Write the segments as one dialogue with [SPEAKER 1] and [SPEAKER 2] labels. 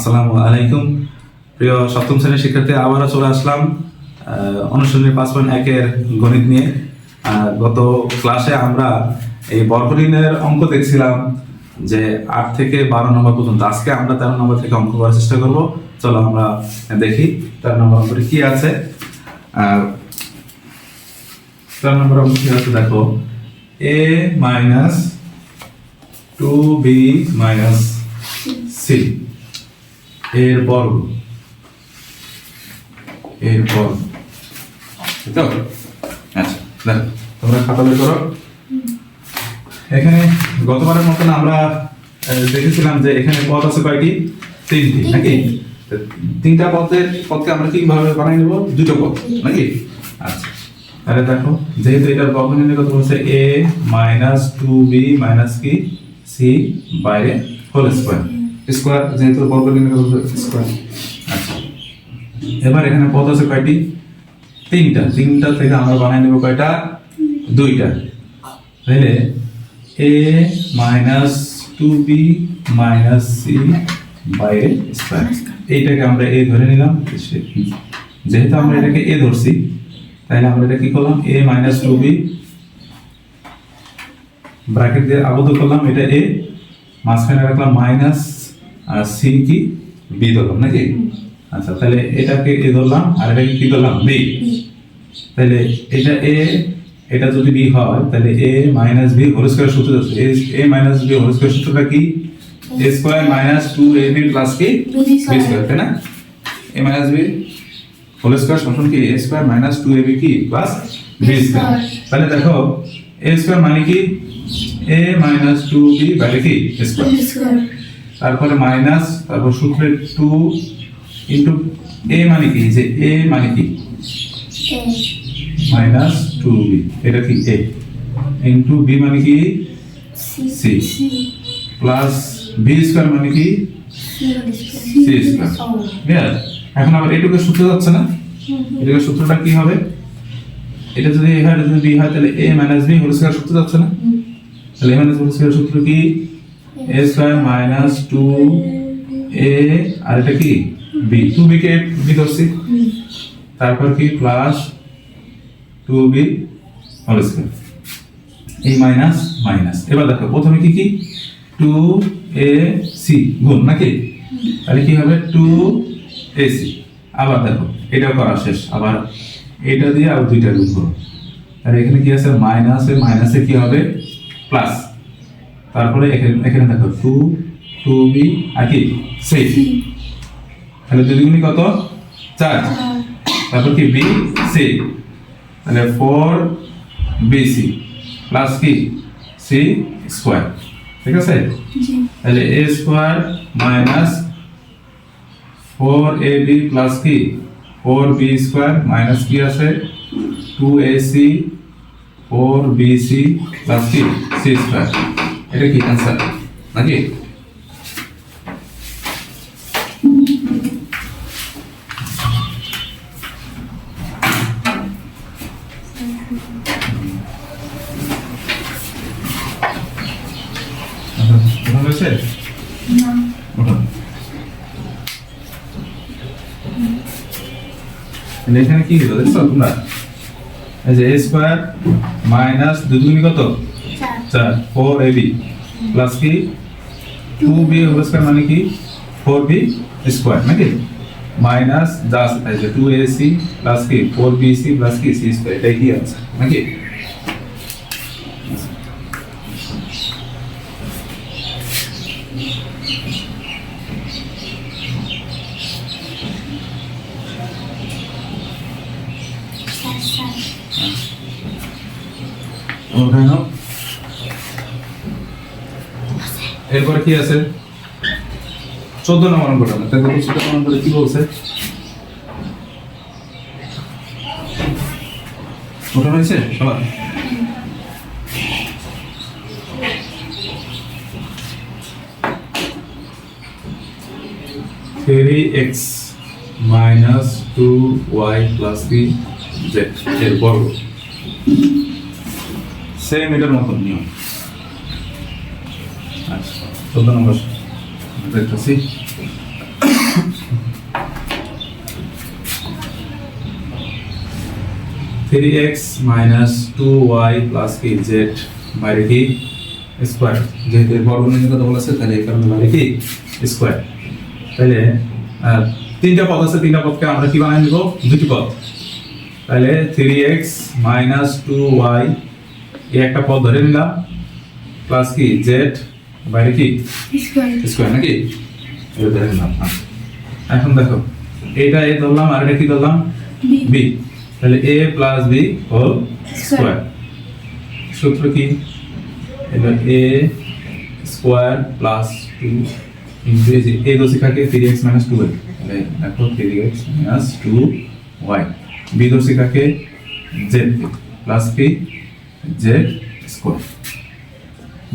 [SPEAKER 1] আসসালামু আলাইকুম প্রিয় সপ্তম শ্রেণীর শিক্ষার্থী, আবারও চলে আসলাম অনুশীলনী 5.1 এর গণিত নিয়ে। গত ক্লাসে আমরা এই বর্গনীলের অঙ্ক দেখছিলাম যে 8 থেকে 12 নম্বর পর্যন্ত। আজকে আমরা 13 নম্বর থেকে অঙ্ক করার চেষ্টা করব। চলো আমরা দেখি 13 নম্বর অঙ্কটি কি আছে। 13 নম্বর অঙ্ক কি আছে দেখো, a minus 2b minus c এর বর্গ, তো আচ্ছা দেখো তোমরা খাতা বের করো। এখানে গতবারের মতন আমরা দেখেছিলাম যে এখানে পদ আছে কয়টি, তিনটি নাকি? তিনটা পদকে আমরা কিভাবে বানাই নেব, দুটো পদ নাকি? আচ্ছা তাহলে দেখো, যেহেতু এটার বর্গনীলের কথা বলছে a minus 2b minus কি c বাইরে হোল স্কয়ার, যেহেতু বর্গনীলের কথা বলছে স্কয়ার। আচ্ছা এবার এখানে পদ আছে কয়টি, তিনটা থেকে আমরা বানাই নেব কয়টা, দুইটা। তাহলে a minus 2b minus c বাইরে স্কয়ার, এইটাকে আমরা a ধরে নিলাম। যেহেতু আমরা এটাকে a ধরছি, তাহলে আমরা এটা কি করলাম, a minus 2b ব্র্যাকেট দিয়ে আবদ্ধ করলাম, এটা a, মাঝখানে রাখলাম মাইনাস আর c কি b ধরলাম নাকি? আচ্ছা তাহলে এটাকে a ধরলাম আর এটাকে কি ধরলাম, b। তাহলে এটা a, এটা যদি b হয় তাহলে a minus b whole square সূত্র আছে। a minus b whole square সূত্রটা কি, a square minus 2ab plus কি b স্কয়ার, তাই না? a minus b whole square সমান কি a স্কয়ার minus 2ab কি প্লাস b স্কয়ার। তাহলে দেখো a স্কয়ার মানে কি a minus 2b বাইরে কি স্কয়ার, তারপরে মাইনাস, তারপর সূত্রে 2 ইনটু a মানে কি, যে a মানে কি মাইনাস 2b, এটা কি a ইনটু b মানে কি c প্লাস b স্কয়ার মানে কি c স্কয়ার। এখন আবার এটুকু সূত্র যাচ্ছে না, এটুকু সূত্রটা কি হবে, এটা যদি a হয়, যদি b হয় তাহলে a minus b whole square সূত্র যাচ্ছে না? তাহলে a minus b whole square সূত্র কি a স্কয়ার minus 2a আর এটা কি b, 2b কে b ধরছি, তারপর কি প্লাস 2b হোল স্কয়ার, এই মাইনাস মাইনাস। এবার দেখো প্রথমে কি কি 2ac গুণ নাকি, তাহলে কি হবে 2ac। আবার দেখো এটাও করা শেষ, আবার এটা দিয়ে আর দুইটা গুণ করো, তাহলে এখানে কি আছে মাইনাসে মাইনাসে কি হবে প্লাস, তারপরে এখানে দেখো 2b আর কি c, তাহলে দুই গুণই কত 4, তারপর কি bc, তাহলে 4bc প্লাস কি c স্কয়ার, ঠিক আছে? তাহলে a square minus 4ab plus কি 4b স্কয়ার মাইনাস কি আছে 2ac 4bc প্লাস কি c স্কয়ার, এটা কি অ্যানসার নাকি? এখানে কি হলো দেখছো তোমরা, এই যে a স্কয়ার মাইনাস 2 দুগুণ কত 4 4ab প্লাস কি 2b হোল স্কয়ার মানে কি 4b স্কয়ার নাকি, মাইনাস যা আছে তাই যে 2ac প্লাস কি 4bc প্লাস কি c স্কয়ার, এটাই কি আছে নাকি? এরপরে কি আছে 14 নম্বর অঙ্কটা, দেখো 14 নম্বর কি বলছে, ওটা হয়েছে সবার? Three x minus 2y plus কি z এর বর্গ, সেম এটার মতন নিয়ম। আচ্ছা 14 নম্বর দেখতেছি 3x minus 2y plus কি z বাইরে কি স্কয়ার, যেহেতু এর বর্গমূলের কথা বলেছে তাহলে এই কারণে বাইরে কি স্কয়ার। তাহলে তিনটা পদ আছে, তিনটা পদকে আমরা কি বানাই নিব, দুটি পদ। তাহলে 3x minus 2y এই একটা পদ ধরে নিলাম প্লাস কি z বাইরে কি স্কয়ার নাকি, এটা ধরে নিলাম। এখন দেখো এটা a ধরলাম আর এটা কি ধরলাম b, তাহলে a plus b whole square. সূত্র কি, এটা a square plus 2 into a দশে থাকে 3x minus 2y, তাহলে দেখো 3x minus 2y, b দশে থাকে z প্লাস কি z স্কয়ার।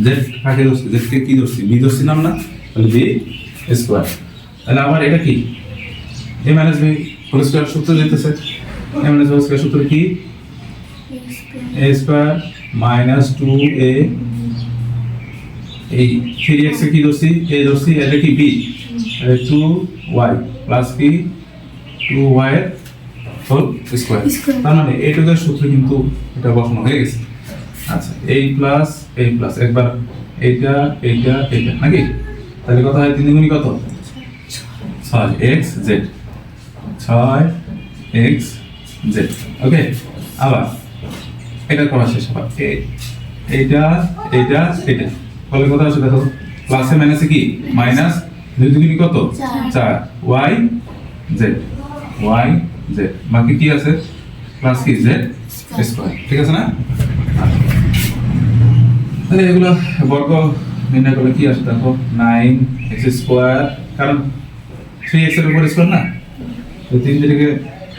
[SPEAKER 1] z কাকে দশে, z কে কি দশে, b দশে নাম না, তাহলে b স্কয়ার। তাহলে আবার এটা কি a minus b whole square সূত্র দিতেছে, a minus b whole square সূত্র কি a স্কয়ার মাইনাস 2a, এই 3x এ কি দশি a দশি, এটা কি b, তাহলে 2y প্লাস কি 2y হোল স্কয়ার। তার মানে এইটুকুর সূত্র কিন্তু এটা বসানো হয়ে গেছে। আচ্ছা a প্লাস একবার এইটা এইটা এইটা নাকি, তাহলে কত হয় 3 গুণি কত 6xz, 6xz। ওকে, আবার এটা করা শেষ, আবার এইটা এইটা এইটা ফলে কত আসে দেখো, প্লাসে মাইনাসে কি মাইনাস, 2 দুগুণি কত 4 y z, y z, বাকি কি আছে প্লাস কি z স্কয়ার, ঠিক আছে না। তাহলে এগুলো বর্গ নির্ণয় করলে কি আসে দেখো 9x স্কয়ার, কারণ 3x এর উপর স্কয়ার না, তো 3 থেকে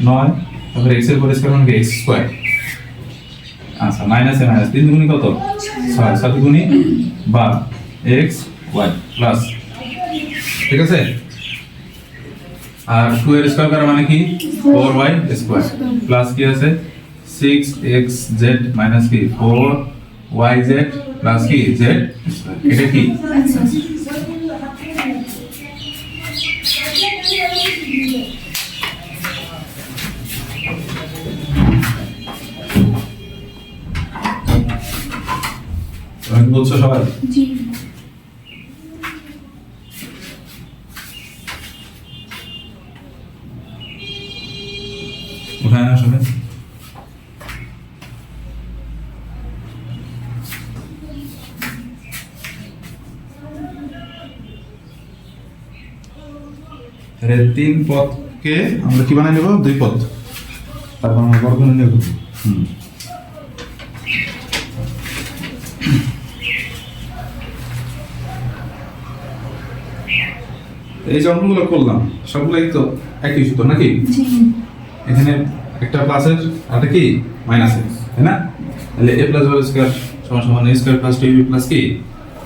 [SPEAKER 1] 9, তারপরে x এর উপর স্কয়ার মানে x স্কয়ার। আচ্ছা মাইনাসে মাইনাস 3 দুগুণি কত 6, 7 দুগুণি 12 x y প্লাস, ঠিক আছে। আর 2 এর স্কয়ার করা মানে কি 4y স্কয়ার প্লাস কি আছে 6xz মাইনাস কি 4yz প্লাস কি z স্কয়ার, এটা কি বলছো সবাই? জি। উঠায় না সবাই। তিন পদকে আমরা কি বানাই নেব, দুই পদ, তারপর আমরা বর্গ নেব। এই যে অঙ্কগুলো করলাম সবগুলোই তো একই সূত্র নাকি, এখানে একটা প্লাসের আর কি মাইনাসের, তাই না। তাহলে a প্লাস b স্কয়ার সমান সমান a square plus 2ab plus কি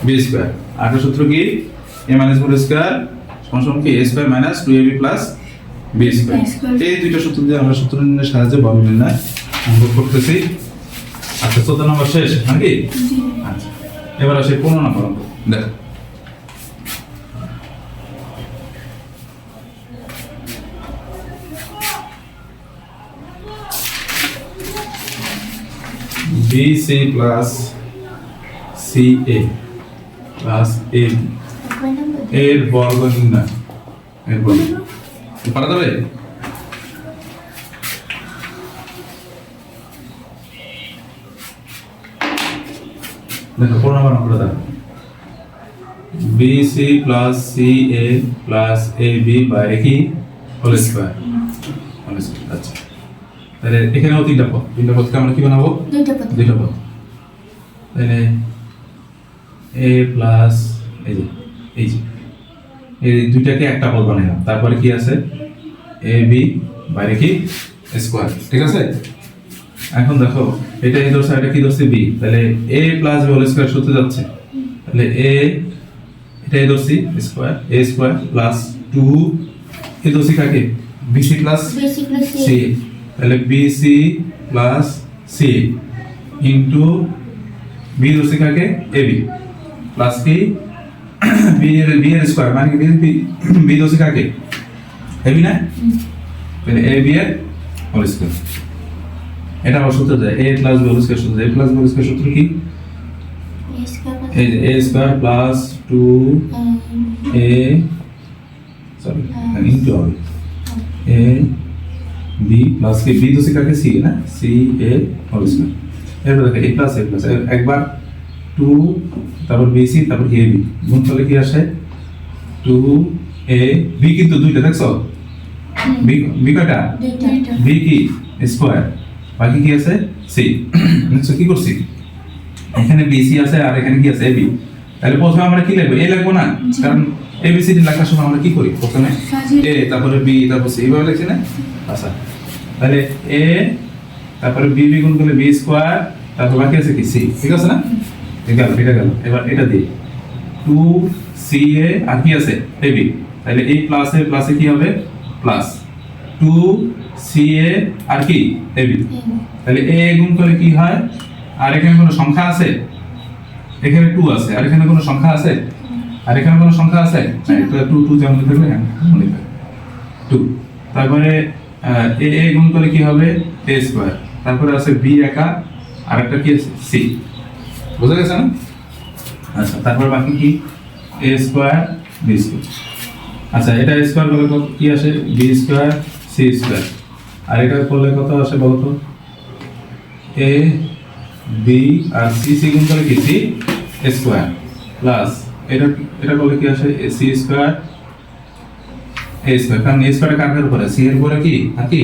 [SPEAKER 1] b স্কয়ার। আর সূত্র কি a মাইনাস b স্কয়ার সমান সমান কি a square minus 2ab plus b square. এই দুইটা সূত্র দিয়ে আমরা সূত্র নির্ণয়ের সাহায্যে বর্গ নির্ণয় অঙ্ক করতেছি। আচ্ছা 14 নম্বর শেষ নাকি। আচ্ছা এবার আসে 15 নম্বর অঙ্ক। দেখো BC plus CA plus AB এর বর্গ নির্ণয়, এর বর্গ পারা যাবে। দেখো 15 নম্বর অঙ্কটা দেখো BC plus CA plus AB বাইরে কি হোল স্কয়ার, হোল স্কয়ার। আচ্ছা তাহলে এখানেও তিনটা পদকে আমরা কি বানাবো, দুইটা পদ। তাহলে a প্লাস এই যে এই দুইটাকে একটা পদ বানাইলাম, তারপরে কি আছে ab বাইরে কি স্কয়ার, ঠিক আছে। এখন দেখো এটা এই ধরছে, এটা কি ধরছে b, তাহলে a plus b whole square সূত্রে যাচ্ছে, তাহলে a এটা এই ধরছি স্কয়ার a স্কয়ার প্লাস 2 এই ধরছি কাকে bc প্লাস c, তাহলে BC plus C into B দশে কাকে AB প্লাস কি B এর স্কয়ার মানে কি B দশে কাকে AB না, তাহলে AB এর হোল স্কয়ার। এটা আবার সূত্র যায় a plus b whole square সূত্র, a plus b whole square সূত্র কি? এই যে a square plus 2a sorry into হবে a b প্লাস কি b দোষী কাকে c না c a হোল স্কয়ার। এরপর দেখো a প্লাস একবার 2 তারপর b c তারপর a b গুণ করলে কি আসে 2a b কিন্তু দুইটা দেখছো b b কয়টা b কি স্কয়ার বাকি কি আছে c নিশ্চয় কি করছি এখানে bc আছে আর এখানে কি আছে ab তাহলে প্রথমে আমরা কি লিখব a লিখব না কারণ abcd লেখার সময় আমরা কি করি প্রথমে a তারপরে b তারপর c এইভাবে লিখছি না আচ্ছা তাহলে a তারপরে b গুণ করলে b স্কয়ার তারপর বাকি আছে কি c ঠিক আছে না এটা গেল এবার এটা দিই 2ca আর কি আছে ab তাহলে এই প্লাসে কি হবে প্লাস 2ca আর কি ab তাহলে a গুণ করে কি হয় আর এখানে কোনো সংখ্যা আছে এখানে 2 আছে আর এখানে কোনো সংখ্যা আছে আর এখানে কোনো সংখ্যা আছে না এটা 2 যেমন থাকবে মনে থাকে 2 তারপরে a গুণ করে কি হবে a স্কয়ার তারপরে আছে b একা আর একটা কি আছে c বুঝা গেছে না আচ্ছা তারপর বাকি কি a স্কয়ার b স্কয়ার আচ্ছা এটা স্কয়ার করলে কত কি আসে b স্কয়ার c স্কয়ার আর এটা করলে কত আসে বলতো a b আর c গুণ করলে কি c স্কয়ার প্লাস এটা করলে কি আসে c স্কয়ার a স্কয়ার কারণ a স্কয়ার কার উপরে c এর উপরে কি আর কি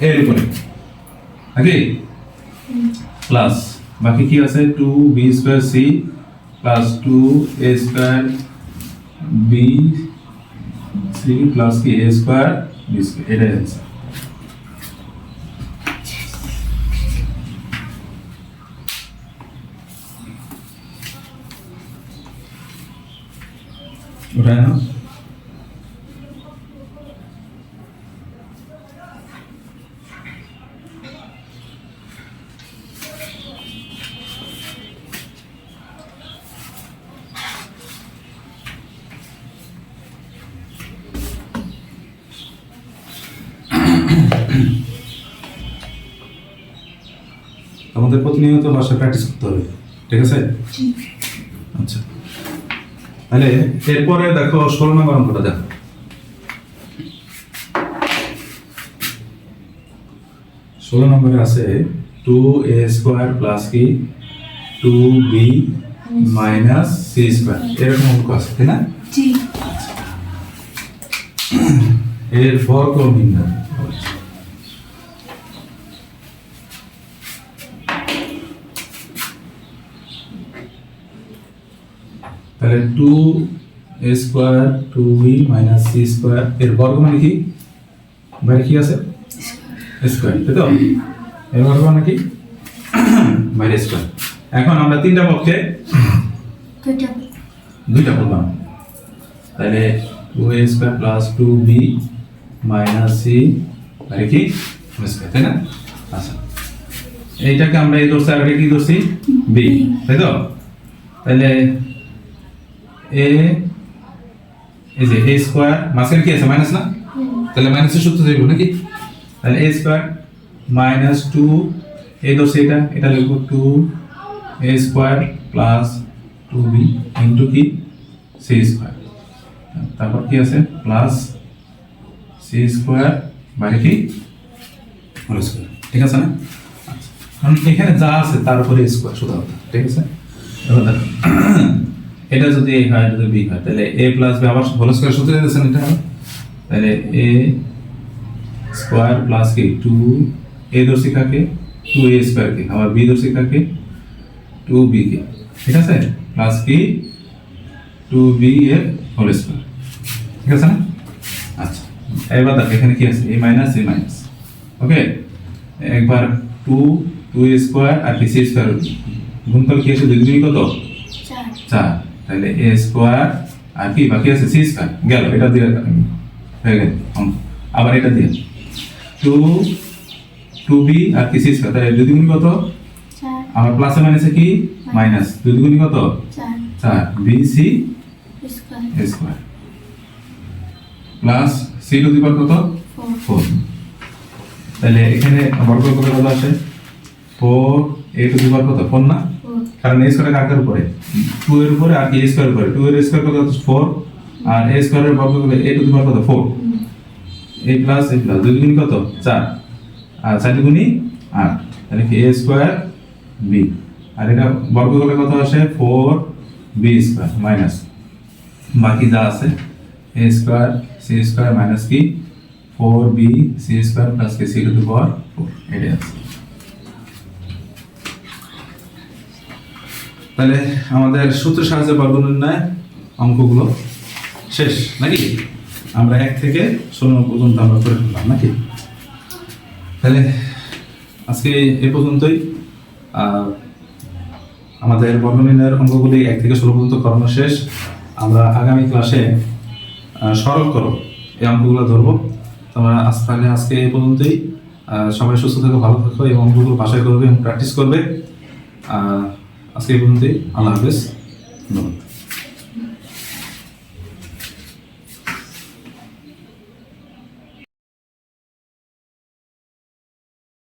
[SPEAKER 1] a এর উপরে নাকি প্লাস বাকি কি আছে 2b square c plus 2a square b c plus কি a স্কয়ার b স্কয়ার এটা আছে ওটা না আমাদের প্রতিনিয়ত ভাষা প্র্যাকটিস করতে হবে ঠিক আছে আচ্ছা তাহলে এরপরে দেখো 16 নম্বর অঙ্কটা দেখো 16 নম্বরে আছে 2a স্কয়ার প্লাস কি 2b মাইনাস c স্কয়ার এরকম অঙ্ক আছে তাই না জি এর বর্গ নির্ণয় তাহলে 2a square 2b minus c square এর বর্গ মানে কি বাইরে কি আছে স্কয়ার তাই তো এর বর্গ মানে কি বাইরে স্কয়ার এখন আমরা তিনটা পক্ষে দুইটা বললাম তাহলে 2a square plus 2b minus c বাইরে কি স্কয়ার তাই না আচ্ছা এইটাকে আমরা এই ধরছি আর এটা কি ধরছি b তাই তো তাহলে a এই যে a স্কয়ার মাসের কি আছে মাইনাস না তাহলে মাইনাসের সূত্র দেব নাকি তাহলে a স্কয়ার মাইনাস 2 এই দোষে এটা লিখব 2a square plus 2b into কি c স্কয়ার তারপর কি আছে প্লাস c স্কয়ার বাইরে কি হোল স্কয়ার ঠিক আছে না আচ্ছা কারণ এখানে যা আছে তার উপরে স্কয়ার শুধু ঠিক আছে এবার এটা যদি a হয় যদি b হয় তাহলে a প্লাস b আবার হোল স্কয়ার সূত্র দিয়েছেন এটা তাহলে a স্কয়ার প্লাস কি 2 a দর্শী কাকে 2a স্কয়ার কে আবার b দর্শী কাকে 2b কে ঠিক আছে প্লাস কি 2b এর হোল স্কয়ার ঠিক আছে না আচ্ছা এবার দেখো এখানে কি আছে a মাইনাস ওকে একবার 2a স্কয়ার আর কি c স্কয়ার গুণফল কি আছে দুই দুই কত 4 তাহলে a স্কয়ার আর কি বাকি আছে c স্কয়ার গেল এটা দিয়ে হয়ে গেল আবার এটা দিয়ে 2b আর কি c স্কয়ার তাহলে দুই দুগুণ কত 4 আবার প্লাসে মাইনাসে কি মাইনাস দুই দুগুণ কত 4 b c square plus c to the power কত 4 তাহলে এখানে বর্গ করে কত আসে 4 a টু দি পাওয়ার কত 4 না, কারণ a স্কয়ার কার উপরে 2 এর উপরে আর a স্কয়ার উপরে, 2 এর স্কয়ার কত 4 আর a স্কয়ারের বর্গ করলে a টু দি পাওয়ার কত 4, a প্লাস দুই গুণ কত 4 আর 4 গুণ 8, তাহলে কি a স্কয়ার b, আর এটা বর্গ করলে কত আসে 4b স্কয়ার মাইনাস বাকি যা আছে a square c square minus কি 4b c square plus k c to the power 4, এটা আছে। তাহলে আমাদের সূত্রের সাহায্যে বর্গ নির্ণয় অঙ্কগুলো শেষ নাকি, আমরা 1 থেকে 16 পর্যন্ত আমরা করে ফেললাম নাকি। তাহলে আজকে এই পর্যন্তই, আমাদের বর্গ নির্ণয়ের অঙ্কগুলি 1 থেকে 16 পর্যন্ত করানো শেষ। আমরা আগামী ক্লাসে সরল করো এই অঙ্কগুলো ধরবো। তোমরা তাহলে আজকে এই পর্যন্তই, সবাই সুস্থ থাকো, ভালো থাকো এবং অঙ্কগুলো বাসায় করবে এবং প্র্যাকটিস করবে। আজকে এই পর্যন্তই, আল্লাহ হাফেজ, ধন্যবাদ।